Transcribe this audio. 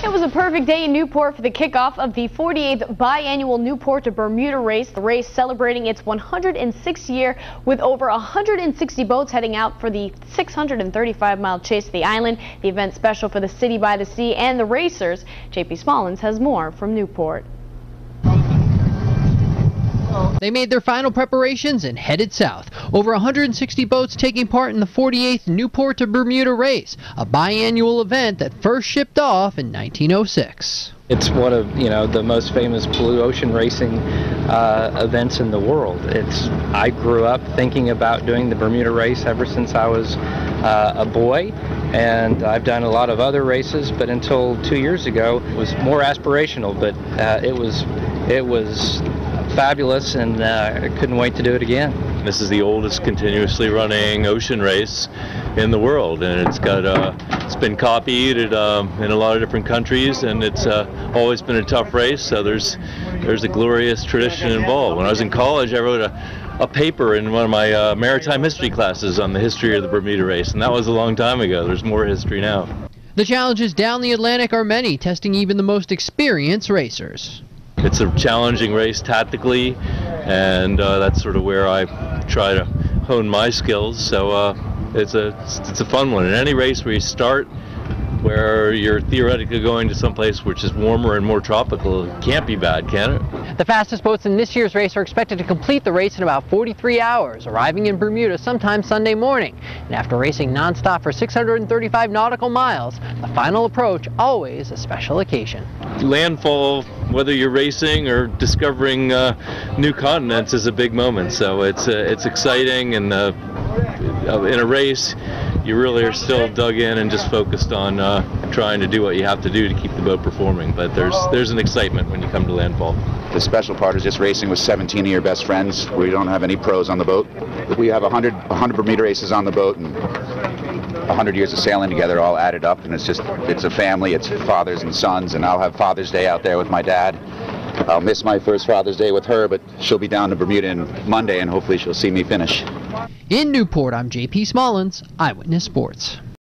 It was a perfect day in Newport for the kickoff of the 48th biannual Newport Bermuda Race. The race celebrating its 106th year with over 160 boats heading out for the 635-mile chase to the island. The event special for the city by the sea and the racers. JP Smallins has more from Newport. They made their final preparations and headed south. Over 160 boats taking part in the 48th Newport to Bermuda Race, a biannual event that first shipped off in 1906. It's one of the most famous blue ocean racing events in the world. I grew up thinking about doing the Bermuda Race ever since I was a boy, and I've done a lot of other races, but until 2 years ago it was more aspirational. But it was fabulous, and I couldn't wait to do it again. This is the oldest continuously running ocean race in the world, and it's been copied in a lot of different countries, and it's always been a tough race. So there's a glorious tradition involved. When I was in college, I wrote a paper in one of my maritime history classes on the history of the Bermuda Race, and that was a long time ago. There's more history now. The challenges down the Atlantic are many, testing even the most experienced racers. It's a challenging race tactically, and that's sort of where I try to hone my skills. So it's a fun one. In any race where you start, where you're theoretically going to someplace which is warmer and more tropical, it can't be bad, can it? The fastest boats in this year's race are expected to complete the race in about 43 hours, arriving in Bermuda sometime Sunday morning. And after racing nonstop for 635 nautical miles, the final approach always a special occasion. Landfall, whether you're racing or discovering new continents, is a big moment. So it's exciting, and in a race, you really are still dug in and just focused on trying to do what you have to do to keep the boat performing. But there's an excitement when you come to landfall. The special part is just racing with 17 of your best friends. We don't have any pros on the boat. We have 100 Bermuda races on the boat, and 100 years of sailing together all added up, and it's a family. It's fathers and sons, and I'll have Father's Day out there with my dad. I'll miss my first Father's Day with her, but she'll be down to Bermuda on Monday, and hopefully she'll see me finish. In Newport, I'm JP Smallins, Eyewitness Sports.